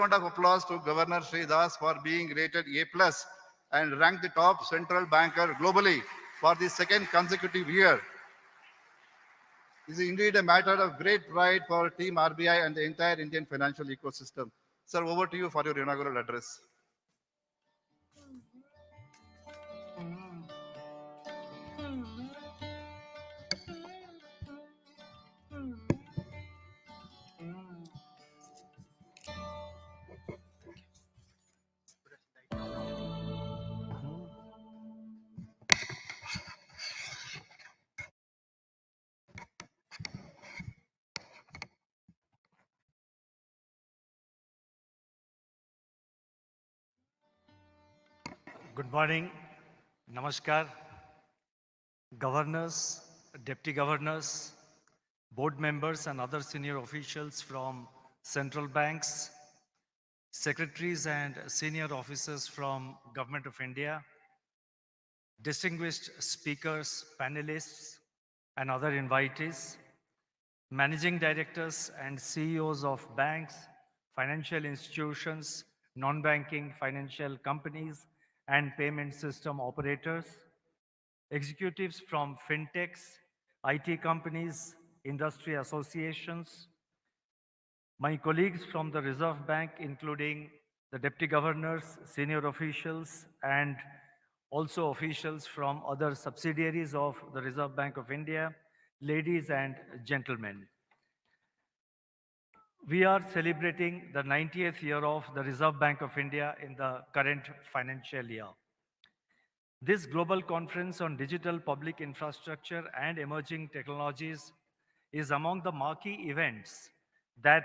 round of applause to Governor Sri Das for being rated A+ and ranked the top central banker globally for the second consecutive year. This is indeed a matter of great pride for Team RBI and the entire Indian financial ecosystem. Sir, over to you for your inaugural address. Good morning, Namaskar, governors, deputy governors, board members and other senior officials from central banks, secretaries and senior officers from Government of India, distinguished speakers, panelists and other invitees, managing directors and CEOs of banks, financial institutions, non-banking financial companies and payment system operators, executives from fintechs, IT companies, industry associations, my colleagues from the Reserve Bank, including the deputy governors, senior officials, and also officials from other subsidiaries of the Reserve Bank of India, ladies and gentlemen. We are celebrating the 90th year of the Reserve Bank of India in the current financial year. This global conference on digital public infrastructure and emerging technologies is among the marquee events that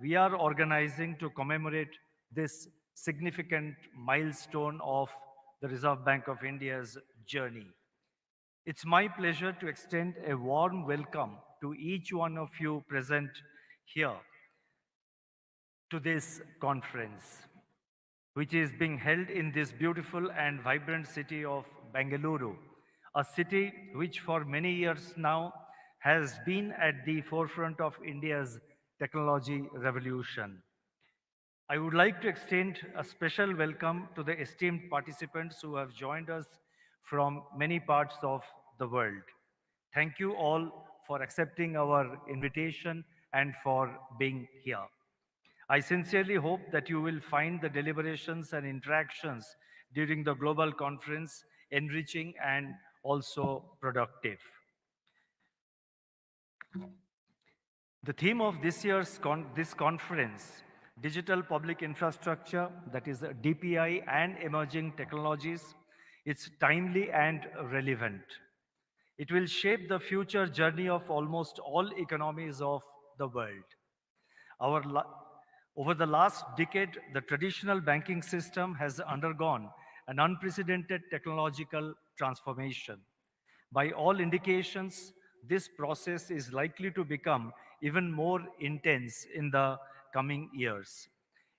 we are organizing to commemorate this significant milestone of the Reserve Bank of India's journey. It's my pleasure to extend a warm welcome to each one of you present here to this conference, which is being held in this beautiful and vibrant city of Bangalore, a city which for many years now has been at the forefront of India's technology revolution. I would like to extend a special welcome to the esteemed participants who have joined us from many parts of the world. Thank you all for accepting our invitation and for being here. I sincerely hope that you will find the deliberations and interactions during the global conference enriching and also productive. The theme of this year's conference, Digital Public Infrastructure, that is DPI and Emerging Technologies, is timely and relevant. It will shape the future journey of almost all economies of the world. Over the last decade, the traditional banking system has undergone an unprecedented technological transformation. By all indications, this process is likely to become even more intense in the coming years.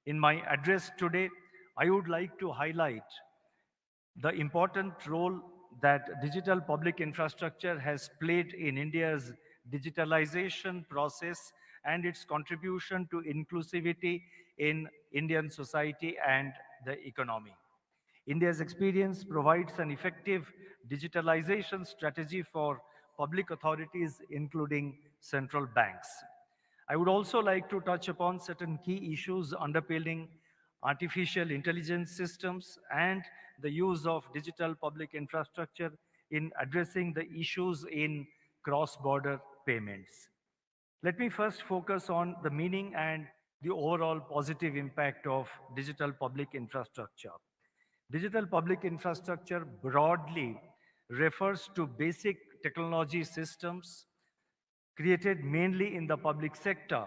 In my address today, I would like to highlight the important role that digital public infrastructure has played in India's digitalization process and its contribution to inclusivity in Indian society and the economy. India's experience provides an effective digitalization strategy for public authorities, including central banks. I would also like to touch upon certain key issues underpinning artificial intelligence systems and the use of digital public infrastructure in addressing the issues in cross-border payments. Let me first focus on the meaning and the overall positive impact of digital public infrastructure. Digital public infrastructure broadly refers to basic technology systems created mainly in the public sector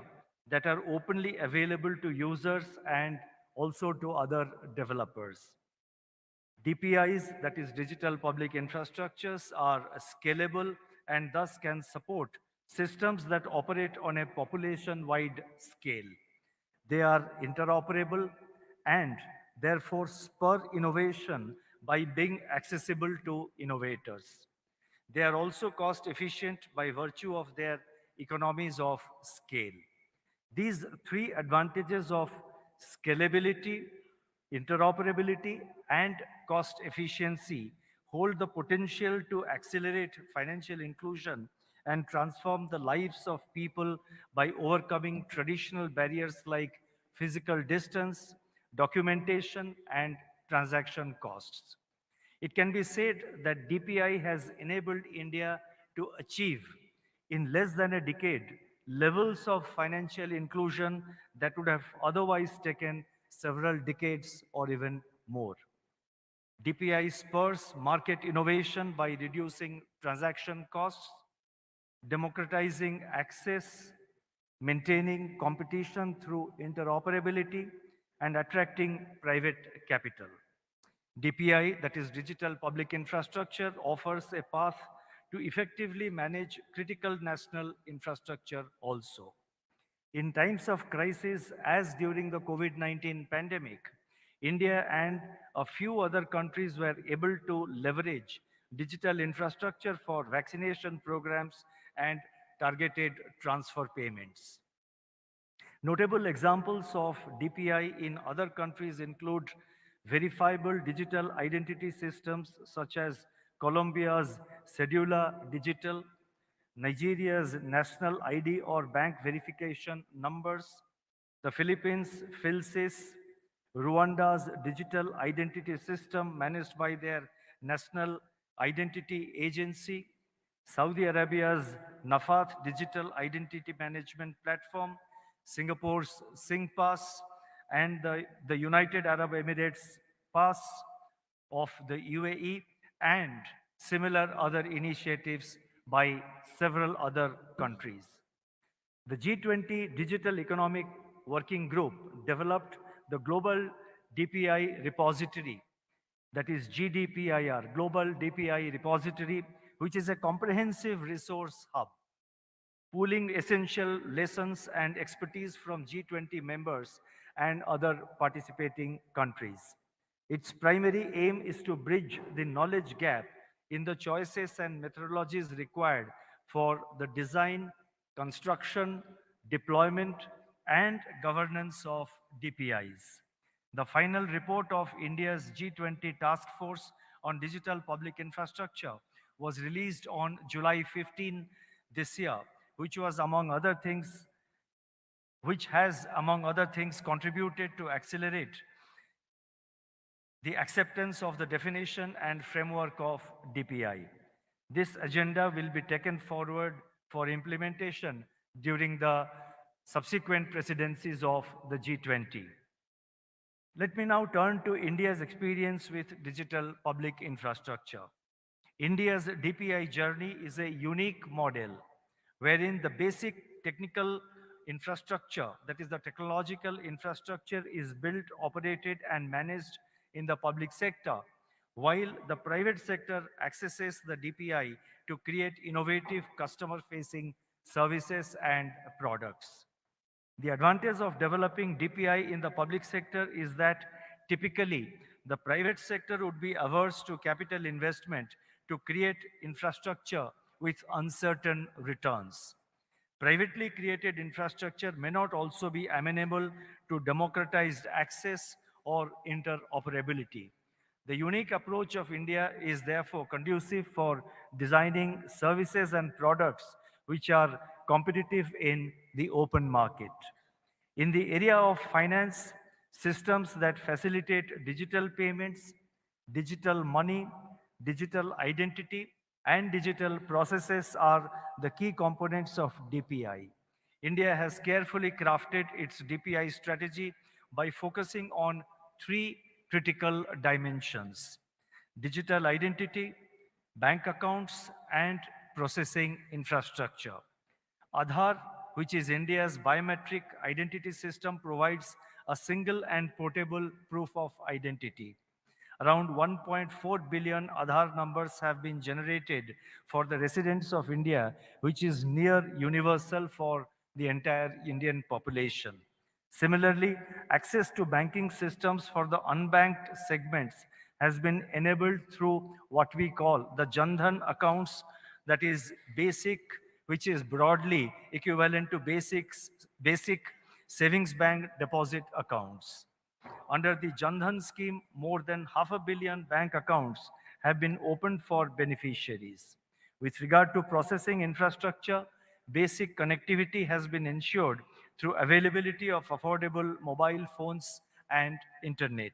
that are openly available to users and also to other developers. DPIs, that is digital public infrastructures, are scalable and thus can support systems that operate on a population-wide scale. They are interoperable and therefore spur innovation by being accessible to innovators. They are also cost efficient by virtue of their economies of scale. These three advantages of scalability, interoperability, and cost efficiency hold the potential to accelerate financial inclusion and transform the lives of people by overcoming traditional barriers like physical distance, documentation, and transaction costs. It can be said that DPI has enabled India to achieve, in less than a decade, levels of financial inclusion that would have otherwise taken several decades or even more. DPI spurs market innovation by reducing transaction costs, democratizing access, maintaining competition through interoperability, and attracting private capital. DPI, that is Digital Public Infrastructure, offers a path to effectively manage critical national infrastructure also. In times of crisis, as during the COVID-19 pandemic, India and a few other countries were able to leverage digital infrastructure for vaccination programs and targeted transfer payments. Notable examples of DPI in other countries include verifiable digital identity systems such as Colombia's Cedula Digital, Nigeria's national ID or bank verification numbers, the Philippines' PhilSys, Rwanda's digital identity system managed by their National Identity Agency, Saudi Arabia's Nafat digital identity management platform, Singapore's SingPass, and the United Arab Emirates Pass of the UAE, and similar other initiatives by several other countries. The G20 Digital Economic Working Group developed the Global DPI Repository, that is GDPIR, Global DPI Repository, which is a comprehensive resource hub pooling essential lessons and expertise from G20 members and other participating countries. Its primary aim is to bridge the knowledge gap in the choices and methodologies required for the design, construction, deployment, and governance of DPIs. The final report of India's G20 Task Force on Digital Public Infrastructure was released on July 15 this year, which was among other things, which has among other things contributed to accelerate the acceptance of the definition and framework of DPI. This agenda will be taken forward for implementation during the subsequent presidencies of the G20. Let me now turn to India's experience with digital public infrastructure. India's DPI journey is a unique model wherein the basic technical infrastructure, that is the technological infrastructure, is built, operated, and managed in the public sector, while the private sector accesses the DPI to create innovative customer-facing services and products. The advantage of developing DPI in the public sector is that typically the private sector would be averse to capital investment to create infrastructure with uncertain returns. Privately created infrastructure may not also be amenable to democratized access or interoperability. The unique approach of India is therefore conducive for designing services and products which are competitive in the open market. In the area of finance, systems that facilitate digital payments, digital money, digital identity, and digital processes are the key components of DPI. India has carefully crafted its DPI strategy by focusing on three critical dimensions: digital identity, bank accounts, and processing infrastructure. Aadhaar, which is India's biometric identity system, provides a single and portable proof of identity. Around 1.4 billion Aadhaar numbers have been generated for the residents of India, which is near universal for the entire Indian population. Similarly, access to banking systems for the unbanked segments has been enabled through what we call the Jan Dhan accounts, that is basic, which is broadly equivalent to basic savings bank deposit accounts. Under the Jan Dhan scheme, more than 500 million bank accounts have been opened for beneficiaries. With regard to processing infrastructure, basic connectivity has been ensured through availability of affordable mobile phones and internet.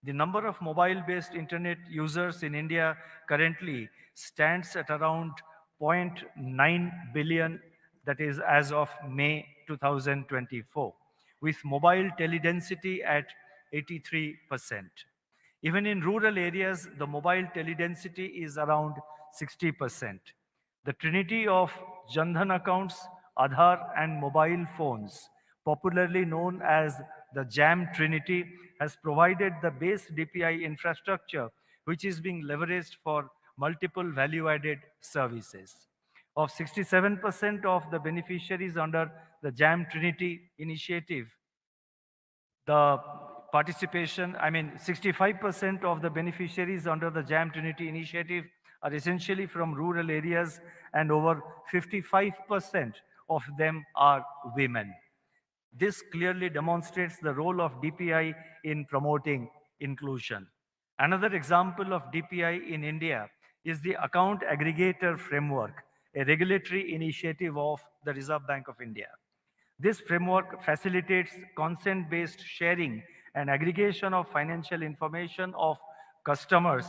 The number of mobile-based internet users in India currently stands at around 0.9 billion, that is as of May 2024, with mobile teledensity at 83%. Even in rural areas, the mobile teledensity is around 60%. The trinity of Jan Dhan accounts, Aadhaar, and mobile phones, popularly known as the JAM Trinity, has provided the base DPI infrastructure, which is being leveraged for multiple value-added services. Of 67% of the beneficiaries under the JAM Trinity initiative, the participation, 65% of the beneficiaries under the JAM Trinity initiative are essentially from rural areas, and over 55% of them are women. This clearly demonstrates the role of DPI in promoting inclusion. Another example of DPI in India is the Account Aggregator Framework, a regulatory initiative of the Reserve Bank of India. This framework facilitates consent-based sharing and aggregation of financial information of customers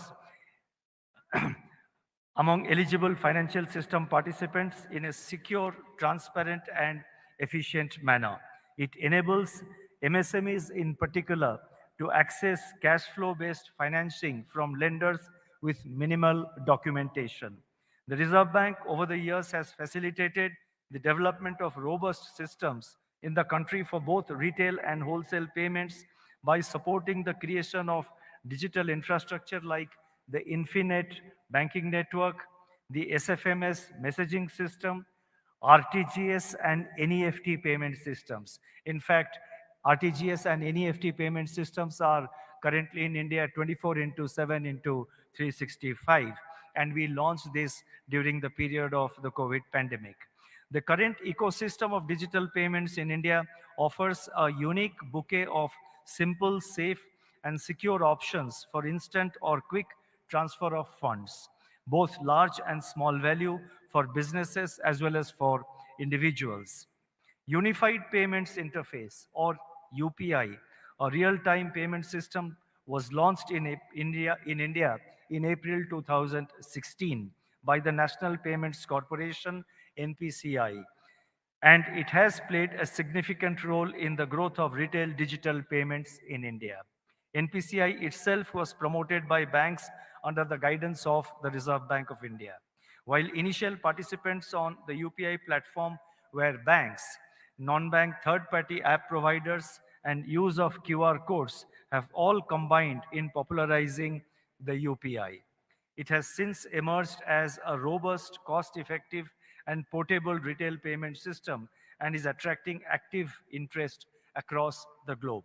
among eligible financial system participants in a secure, transparent, and efficient manner. It enables MSMEs in particular to access cash flow-based financing from lenders with minimal documentation. The Reserve Bank over the years has facilitated the development of robust systems in the country for both retail and wholesale payments by supporting the creation of digital infrastructure like the Infinet banking network, the SFMS messaging system, RTGS and NEFT payment systems. In fact, RTGS and NEFT payment systems are currently in India 24 into 7 into 365, and we launched this during the period of the COVID pandemic. The current ecosystem of digital payments in India offers a unique bouquet of simple, safe, and secure options for instant or quick transfer of funds, both large and small value for businesses as well as for individuals. Unified Payments Interface, or UPI, a real-time payment system, was launched in India in April 2016 by the National Payments Corporation, NPCI, and it has played a significant role in the growth of retail digital payments in India. NPCI itself was promoted by banks under the guidance of the Reserve Bank of India. While initial participants on the UPI platform were banks, non-bank third-party app providers and use of QR codes have all combined in popularizing the UPI. It has since emerged as a robust, cost-effective, and portable retail payment system and is attracting active interest across the globe.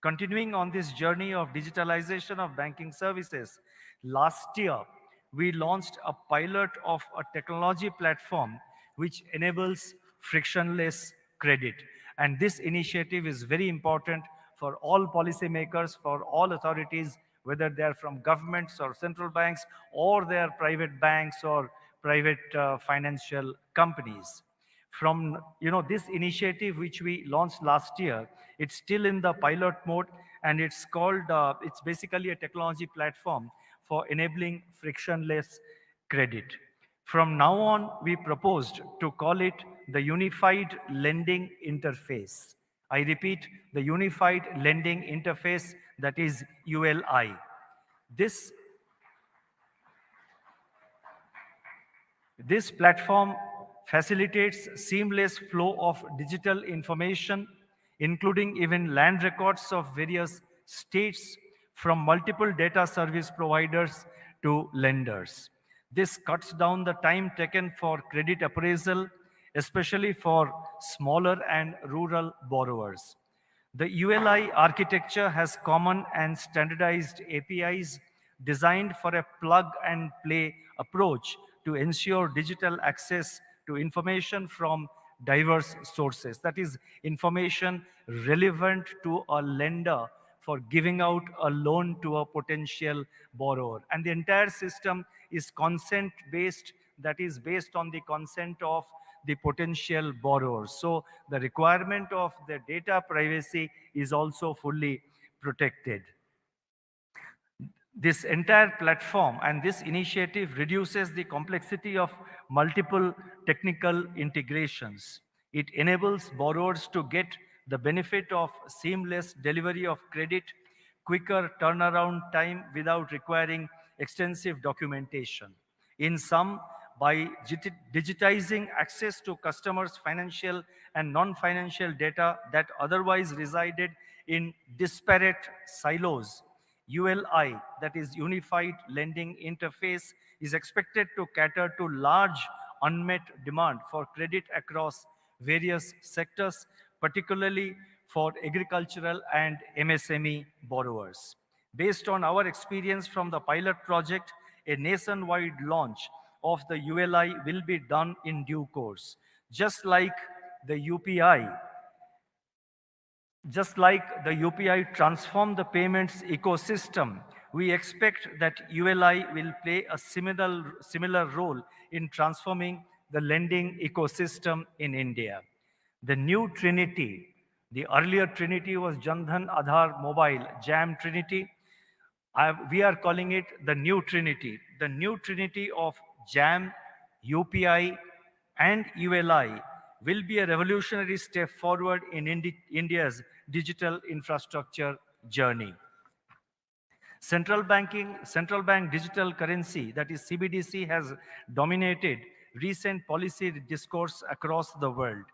Continuing on this journey of digitalization of banking services, last year we launched a pilot of a technology platform which enables frictionless credit. And this initiative is very important for all policymakers, for all authorities, whether they are from governments or central banks, or they are private banks or private financial companies. From this initiative which we launched last year, it's still in the pilot mode, and it's called it's basically a technology platform for enabling frictionless credit. From now on, we proposed to call it the Unified Lending Interface. I repeat, the Unified Lending Interface, that is ULI. This platform facilitates seamless flow of digital information, including even land records of various states from multiple data service providers to lenders. This cuts down the time taken for credit appraisal, especially for smaller and rural borrowers. The ULI architecture has common and standardized APIs designed for a plug-and-play approach to ensure digital access to information from diverse sources. That is information relevant to a lender for giving out a loan to a potential borrower. And the entire system is consent based, that is based on the consent of the potential borrowers. So the requirement of the data privacy is also fully protected. This entire platform and this initiative reduces the complexity of multiple technical integrations. It enables borrowers to get the benefit of seamless delivery of credit, quicker turnaround time without requiring extensive documentation. In sum, by digitizing access to customers' financial and non-financial data that otherwise resided in disparate silos, ULI, that is Unified Lending Interface, is expected to cater to large unmet demand for credit across various sectors, particularly for agricultural and MSME borrowers. Based on our experience from the pilot project, a nationwide launch of the ULI will be done in due course. Just like the UPI just like the UPI transformed the payments ecosystem, we expect that ULI will play a similar role in transforming the lending ecosystem in India. The new Trinity, the earlier Trinity was Jandhan Aadhaar Mobile, JAM Trinity. We are calling it the new Trinity. The new Trinity of JAM, UPI, and ULI will be a revolutionary step forward in India's digital infrastructure journey. Central bank digital currency, that is CBDC, has dominated recent policy discourse across the world.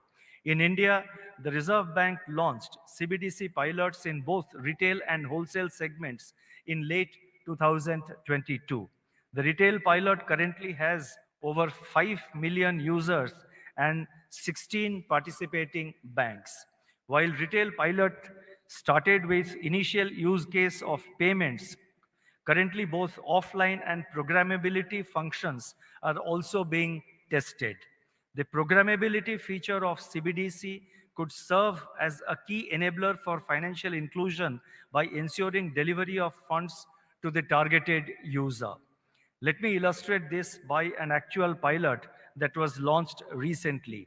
In India, the Reserve Bank launched CBDC pilots in both retail and wholesale segments in late 2022. The retail pilot currently has over 5 million users and 16 participating banks. While retail pilot started with initial use case of payments, currently both offline and programmability functions are also being tested. The programmability feature of CBDC could serve as a key enabler for financial inclusion by ensuring delivery of funds to the targeted user. Let me illustrate this by an actual pilot that was launched recently.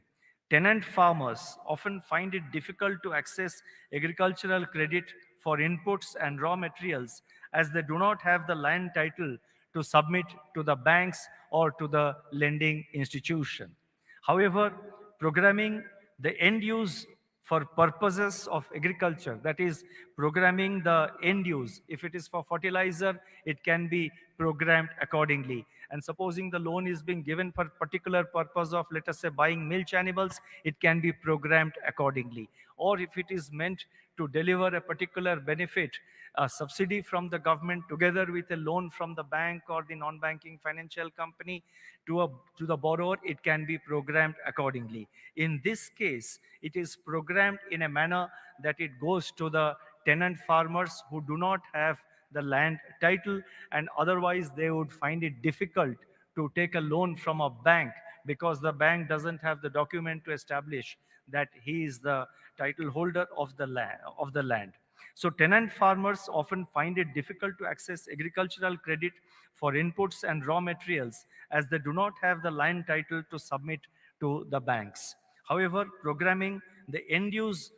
Tenant farmers often find it difficult to access agricultural credit for inputs and raw materials as they do not have the land title to submit to the banks or to the lending institution. However, programming the end use for purposes of agriculture, that is programming the end use. If it is for fertilizer, it can be programmed accordingly. And supposing the loan is being given for particular purpose of, let us say, buying milch animals, it can be programmed accordingly. Or if it is meant to deliver a particular benefit, a subsidy from the government together with a loan from the bank or the non-banking financial company to the borrower, it can be programmed accordingly. In this case, it is programmed in a manner that it goes to the tenant farmers who do not have the land title, and otherwise they would find it difficult to take a loan from a bank because the bank doesn't have the document to establish that he is the title holder of the land. So tenant farmers often find it difficult to access agricultural credit for inputs and raw materials as they do not have the land title to submit to the banks. However, programming the end use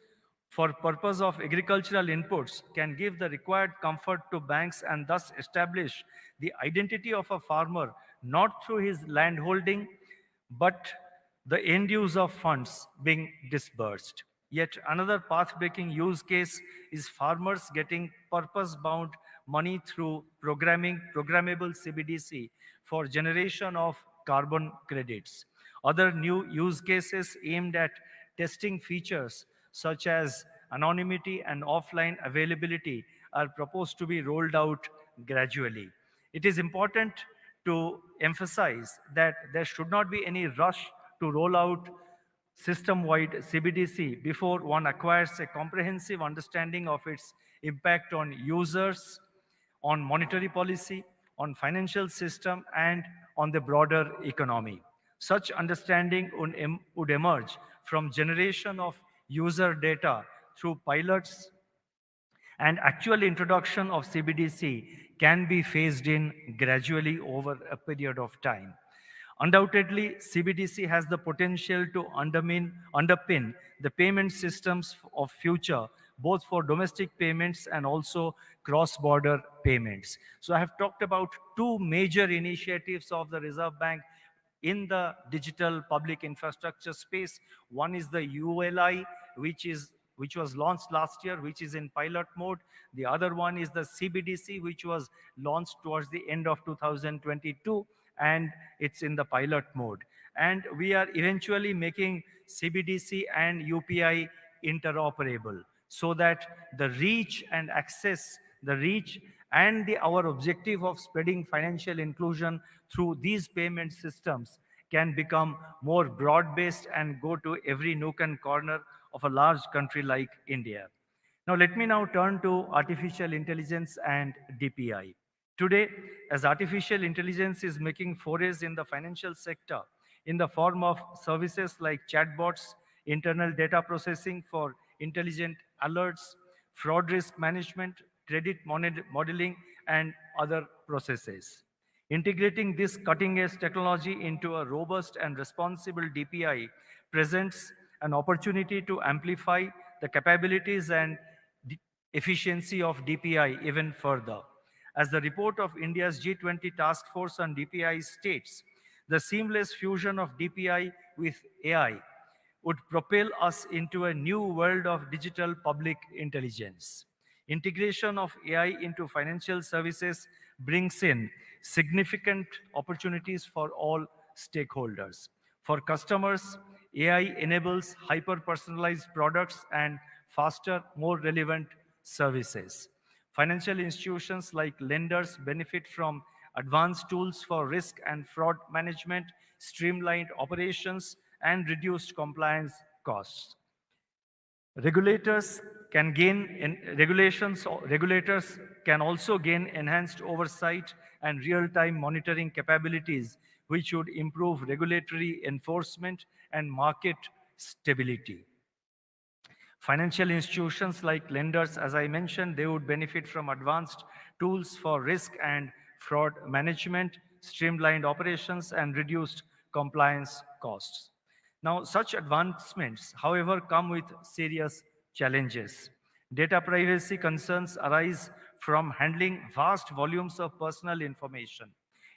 for purpose of agricultural inputs can give the required comfort to banks and thus establish the identity of a farmer not through his land holding but the end use of funds being disbursed. Yet another path-breaking use case is farmers getting purpose-bound money through programmable CBDC for generation of carbon credits. Other new use cases aimed at testing features such as anonymity and offline availability are proposed to be rolled out gradually. It is important to emphasize that there should not be any rush to roll out system-wide CBDC before one acquires a comprehensive understanding of its impact on users, on monetary policy, on financial system, and on the broader economy. Such understanding would emerge from generation of user data through pilots and actual introduction of CBDC can be phased in gradually over a period of time. Undoubtedly, CBDC has the potential to underpin the payment systems of future, both for domestic payments and also cross-border payments. So I have talked about two major initiatives of the Reserve Bank in the digital public infrastructure space. One is the ULI, which was launched last year, which is in pilot mode. The other one is the CBDC, which was launched towards the end of 2022, and it's in the pilot mode. And we are eventually making CBDC and UPI interoperable so that the reach and access, the reach and our objective of spreading financial inclusion through these payment systems can become more broad-based and go to every nook and corner of a large country like India. Now, let me now turn to artificial intelligence and DPI. Today, as artificial intelligence is making forays in the financial sector in the form of services like chatbots, internal data processing for intelligent alerts, fraud risk management, credit modeling, and other processes. Integrating this cutting-edge technology into a robust and responsible DPI presents an opportunity to amplify the capabilities and efficiency of DPI even further. As the report of India's G20 Task Force on DPI states, the seamless fusion of DPI with AI would propel us into a new world of digital public intelligence. Integration of AI into financial services brings in significant opportunities for all stakeholders. For customers, AI enables hyper-personalized products and faster, more relevant services. Financial institutions like lenders benefit from advanced tools for risk and fraud management, streamlined operations, and reduced compliance costs. Regulators can gain regulators can also gain enhanced oversight and real-time monitoring capabilities, which would improve regulatory enforcement and market stability. Financial institutions like lenders, as I mentioned, they would benefit from advanced tools for risk and fraud management, streamlined operations, and reduced compliance costs. Now, such advancements, however, come with serious challenges. Data privacy concerns arise from handling vast volumes of personal information.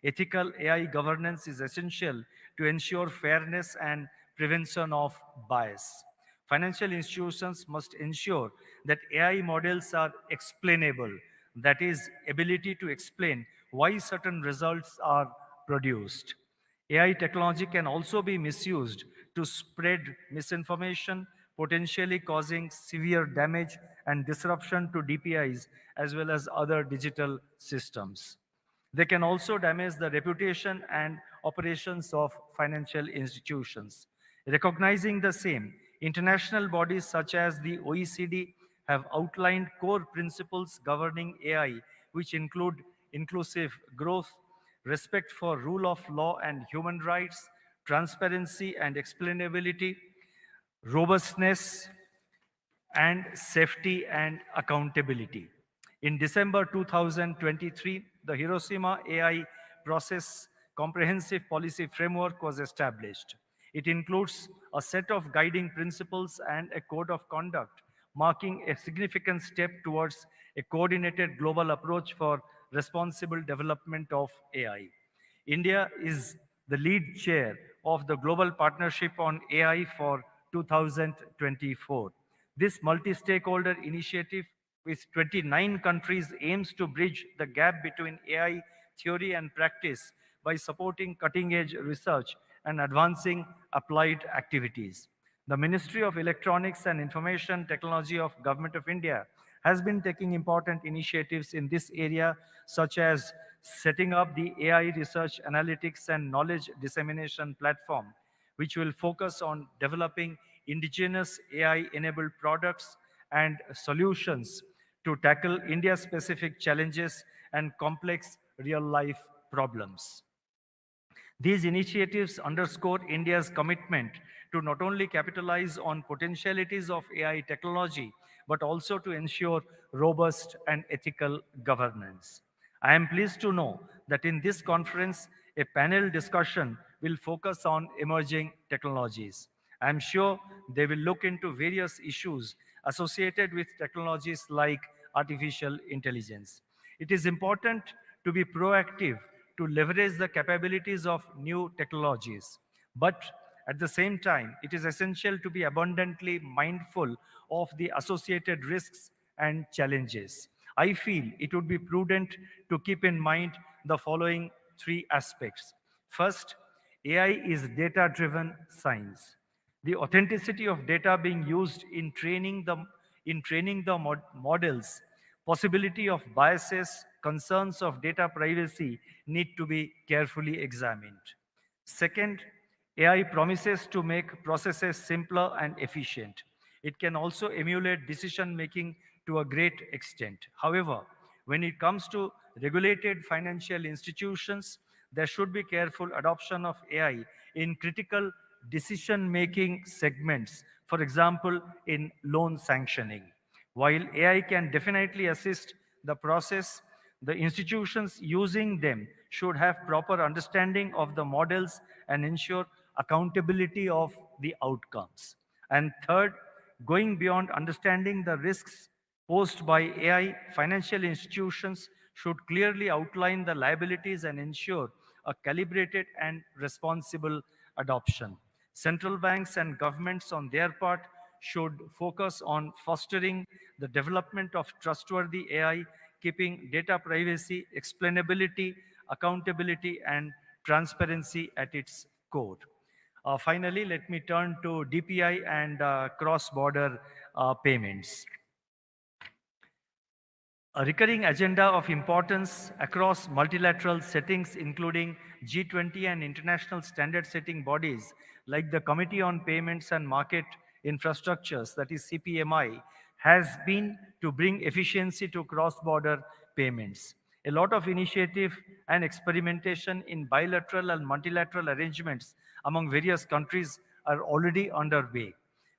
Ethical AI governance is essential to ensure fairness and prevention of bias. Financial institutions must ensure that AI models are explainable, that is, ability to explain why certain results are produced. AI technology can also be misused to spread misinformation, potentially causing severe damage and disruption to DPIs as well as other digital systems. They can also damage the reputation and operations of financial institutions. Recognizing the same, international bodies such as the OECD have outlined core principles governing AI, which include inclusive growth, respect for rule of law and human rights, transparency and explainability, robustness, and safety and accountability. In December 2023, the Hiroshima AI Process Comprehensive Policy Framework was established. It includes a set of guiding principles and a code of conduct, marking a significant step towards a coordinated global approach for responsible development of AI. India is the lead chair of the Global Partnership on AI for 2024. This multi-stakeholder initiative with 29 countries aims to bridge the gap between AI theory and practice by supporting cutting-edge research and advancing applied activities. The Ministry of Electronics and Information Technology of Government of India has been taking important initiatives in this area, such as setting up the AI Research Analytics and Knowledge Dissemination Platform, which will focus on developing indigenous AI-enabled products and solutions to tackle India-specific challenges and complex real-life problems. These initiatives underscore India's commitment to not only capitalize on potentialities of AI technology, but also to ensure robust and ethical governance. I am pleased to know that in this conference, a panel discussion will focus on emerging technologies. I am sure they will look into various issues associated with technologies like artificial intelligence. It is important to be proactive to leverage the capabilities of new technologies. But at the same time, it is essential to be abundantly mindful of the associated risks and challenges. I feel it would be prudent to keep in mind the following three aspects. First, AI is data-driven science. The authenticity of data being used in training the models, possibility of biases, concerns of data privacy need to be carefully examined. Second, AI promises to make processes simpler and efficient. It can also emulate decision making to a great extent. However, when it comes to regulated financial institutions, there should be careful adoption of AI in critical decision making segments, for example, in loan sanctioning. While AI can definitely assist the process, the institutions using them should have proper understanding of the models and ensure accountability of the outcomes. And third, going beyond understanding the risks posed by AI, financial institutions should clearly outline the liabilities and ensure a calibrated and responsible adoption. Central banks and governments, on their part, should focus on fostering the development of trustworthy AI, keeping data privacy, explainability, accountability, and transparency at its core. Finally, let me turn to DPI and cross-border payments. A recurring agenda of importance across multilateral settings, including G20 and international standard setting bodies like the Committee on Payments and Market Infrastructures, that is CPMI, has been to bring efficiency to cross-border payments. A lot of initiative and experimentation in bilateral and multilateral arrangements among various countries are already underway.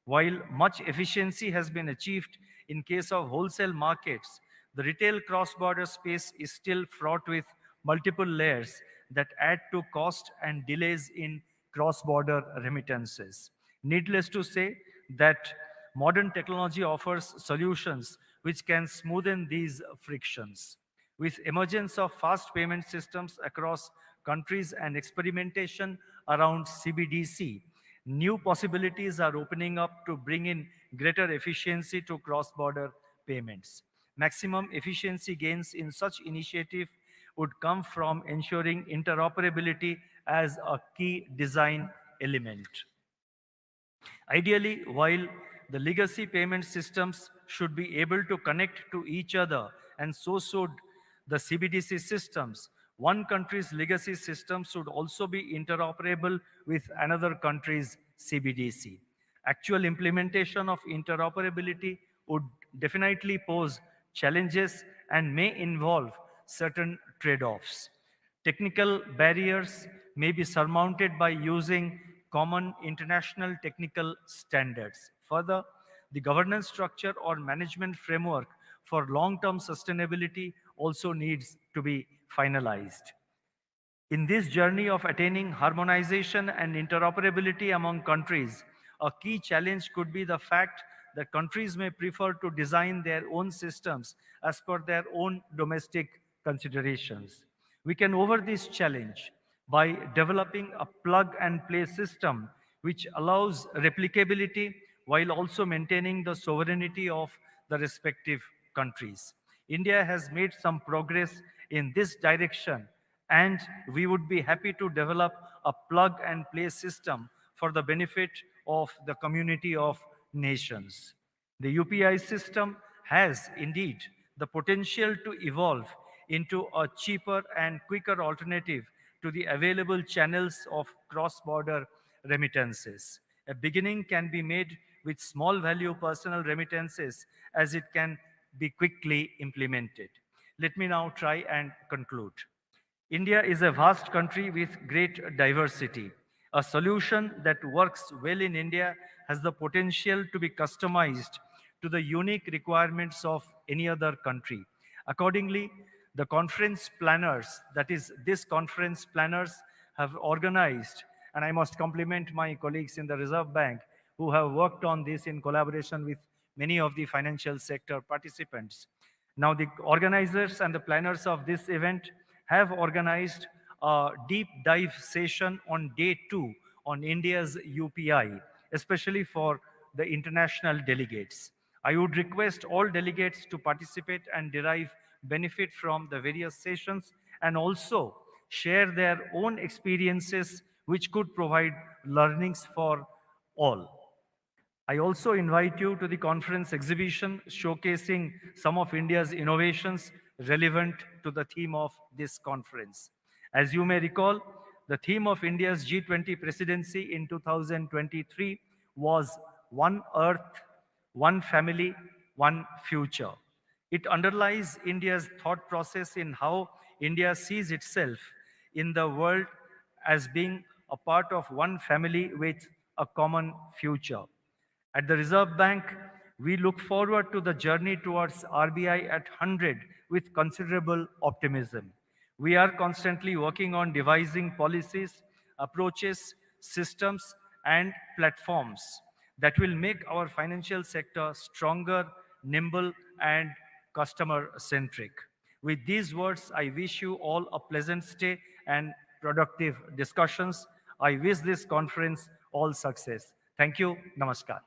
While much efficiency has been achieved in case of wholesale markets, the retail cross-border space is still fraught with multiple layers that add to cost and delays in cross-border remittances. Needless to say that modern technology offers solutions which can smoothen these frictions. With emergence of fast payment systems across countries and experimentation around CBDC, new possibilities are opening up to bring in greater efficiency to cross-border payments. Maximum efficiency gains in such initiative would come from ensuring interoperability as a key design element. Ideally, while the legacy payment systems should be able to connect to each other, and so should the CBDC systems, one country's legacy system should also be interoperable with another country's CBDC. Actual implementation of interoperability would definitely pose challenges and may involve certain trade-offs. Technical barriers may be surmounted by using common international technical standards. Further, the governance structure or management framework for long-term sustainability also needs to be finalized. In this journey of attaining harmonization and interoperability among countries, a key challenge could be the fact that countries may prefer to design their own systems as per their own domestic considerations. We can over this challenge by developing a plug and play system which allows replicability while also maintaining the sovereignty of the respective countries. India has made some progress in this direction, and we would be happy to develop a plug and play system for the benefit of the community of nations. The UPI system has indeed the potential to evolve into a cheaper and quicker alternative to the available channels of cross-border remittances. A beginning can be made with small value personal remittances as it can be quickly implemented. Let me now try and conclude. India is a vast country with great diversity. A solution that works well in India has the potential to be customized to the unique requirements of any other country. Accordingly, the conference planners, that is, this conference planners, have organized, and I must compliment my colleagues in the Reserve Bank who have worked on this in collaboration with many of the financial sector participants. Now, the organizers and the planners of this event have organized a deep dive session on day 2 on India's UPI, especially for the international delegates. I would request all delegates to participate and derive benefit from the various sessions and also share their own experiences which could provide learnings for all. I also invite you to the conference exhibition showcasing some of India's innovations relevant to the theme of this conference. As you may recall, the theme of India's G20 presidency in 2023 was One Earth, One Family, One Future. It underlies India's thought process in how India sees itself in the world as being a part of one family with a common future. At the Reserve Bank, we look forward to the journey towards RBI at 100 with considerable optimism. We are constantly working on devising policies, approaches, systems, and platforms that will make our financial sector stronger, nimble, and customer centric. With these words, I wish you all a pleasant stay and productive discussions. I wish this conference all success. Thank you. Namaskar.